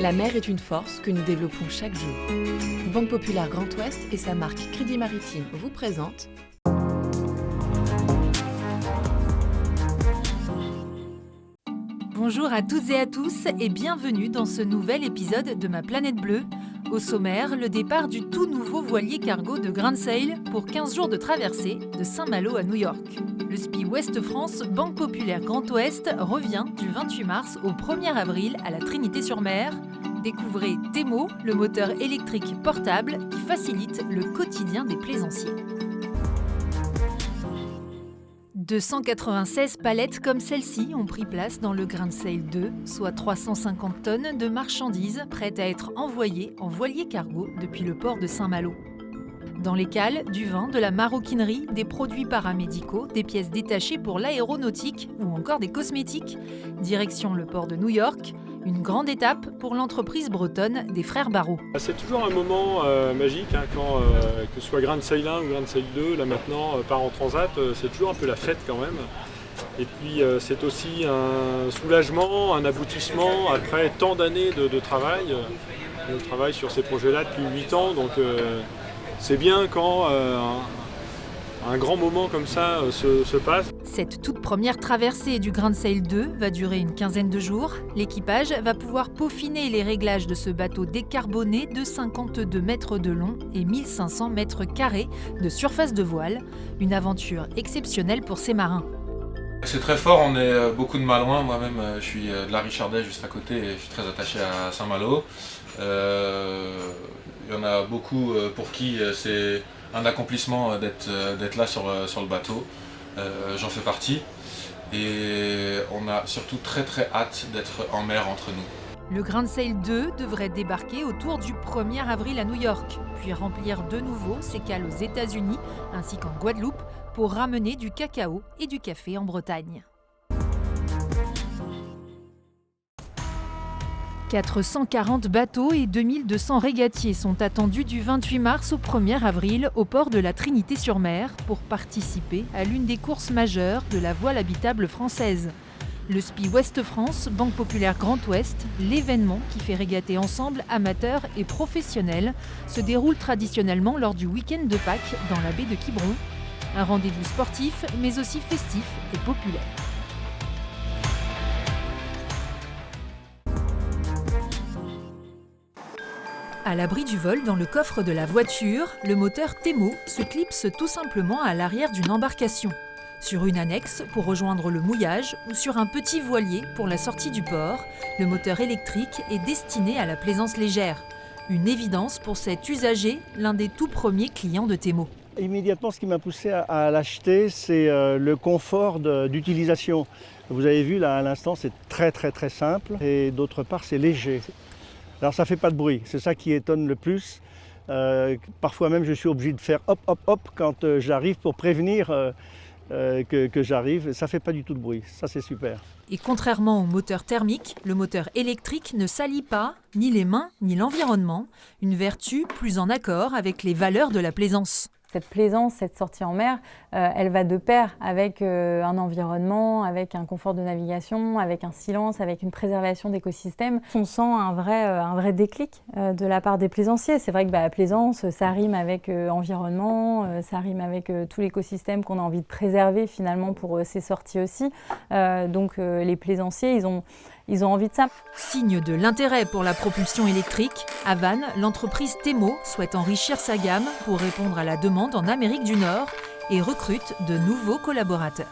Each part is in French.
La mer est une force que nous développons chaque jour. Banque Populaire Grand Ouest et sa marque Crédit Maritime vous présentent Bonjour à toutes et à tous et bienvenue dans ce nouvel épisode de Ma Planète Bleue. Au sommaire, le départ du tout nouveau voilier cargo de Grand Sail pour 15 jours de traversée de Saint-Malo à New York. Le SPI Ouest France Banque Populaire Grand Ouest revient du 28 mars au 1er avril à la Trinité-sur-Mer. Découvrez Temo, le moteur électrique portable qui facilite le quotidien des plaisanciers. 296 palettes comme celle-ci ont pris place dans le Grand Sail 2, soit 350 tonnes de marchandises prêtes à être envoyées en voilier cargo depuis le port de Saint-Malo. Dans les cales, du vin, de la maroquinerie, des produits paramédicaux, des pièces détachées pour l'aéronautique ou encore des cosmétiques. Direction le port de New York, une grande étape pour l'entreprise bretonne des frères Barrault. C'est toujours un moment magique quand que ce soit Grand Sail 1 ou Grand Sail 2, là maintenant part en transat, c'est toujours un peu la fête quand même. Et puis c'est aussi un soulagement, un aboutissement après tant d'années de travail. On travaille sur ces projets-là depuis 8 ans, donc c'est bien quand un grand moment comme ça se passe. Cette toute première traversée du Grand Sail 2 va durer une quinzaine de jours. L'équipage va pouvoir peaufiner les réglages de ce bateau décarboné de 52 mètres de long et 1500 mètres carrés de surface de voile. Une aventure exceptionnelle pour ces marins. C'est très fort, on est beaucoup de Malouins. Moi-même, je suis de la Richardaise juste à côté et je suis très attaché à Saint-Malo. Il y en a beaucoup pour qui c'est un accomplissement d'être là sur le bateau. J'en fais partie et on a surtout très hâte d'être en mer entre nous. Le Grand Sail 2 devrait débarquer autour du 1er avril à New York, puis remplir de nouveau ses cales aux États-Unis ainsi qu'en Guadeloupe pour ramener du cacao et du café en Bretagne. 440 bateaux et 2200 régatiers sont attendus du 28 mars au 1er avril au port de la Trinité-sur-Mer pour participer à l'une des courses majeures de la voile habitable française. Le SPI Ouest France, Banque Populaire Grand Ouest, l'événement qui fait régater ensemble amateurs et professionnels, se déroule traditionnellement lors du week-end de Pâques dans la baie de Quiberon. Un rendez-vous sportif mais aussi festif et populaire. À l'abri du vol dans le coffre de la voiture, le moteur Temo se clipse tout simplement à l'arrière d'une embarcation, sur une annexe pour rejoindre le mouillage ou sur un petit voilier pour la sortie du port. Le moteur électrique est destiné à la plaisance légère. Une évidence pour cet usager, l'un des tout premiers clients de Temo. Immédiatement, ce qui m'a poussé à l'acheter, c'est le confort d'utilisation. Vous avez vu là à l'instant, c'est très simple et d'autre part, c'est léger. Alors ça ne fait pas de bruit, c'est ça qui étonne le plus. Parfois même je suis obligé de faire hop quand j'arrive pour prévenir que j'arrive. Ça ne fait pas du tout de bruit, ça c'est super. Et contrairement au moteur thermique, le moteur électrique ne salit pas ni les mains ni l'environnement. Une vertu plus en accord avec les valeurs de la plaisance. Cette plaisance, cette sortie en mer, elle va de pair avec un environnement, avec un confort de navigation, avec un silence, avec une préservation d'écosystèmes. On sent un vrai déclic de la part des plaisanciers. C'est vrai que la plaisance, ça rime avec environnement, ça rime avec tout l'écosystème qu'on a envie de préserver finalement pour ces sorties aussi. Donc les plaisanciers, ils ont envie de ça. Signe de l'intérêt pour la propulsion électrique, à Vannes, l'entreprise Temo souhaite enrichir sa gamme pour répondre à la demande en Amérique du Nord et recrute de nouveaux collaborateurs.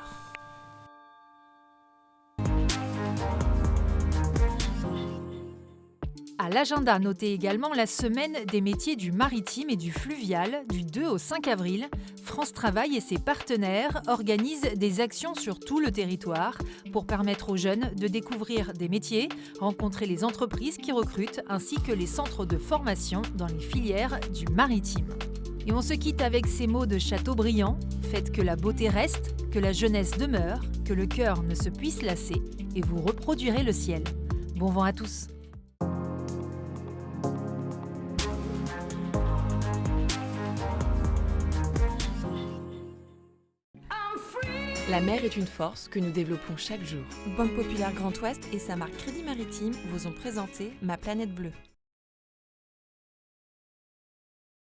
À l'agenda, notez également la semaine des métiers du maritime et du fluvial du 2 au 5 avril. France Travail et ses partenaires organisent des actions sur tout le territoire pour permettre aux jeunes de découvrir des métiers, rencontrer les entreprises qui recrutent ainsi que les centres de formation dans les filières du maritime. Et on se quitte avec ces mots de Chateaubriand. Faites que la beauté reste, que la jeunesse demeure, que le cœur ne se puisse lasser et vous reproduirez le ciel. Bon vent à tous. La mer est une force que nous développons chaque jour. Banque Populaire Grand Ouest et sa marque Crédit Maritime vous ont présenté Ma Planète Bleue.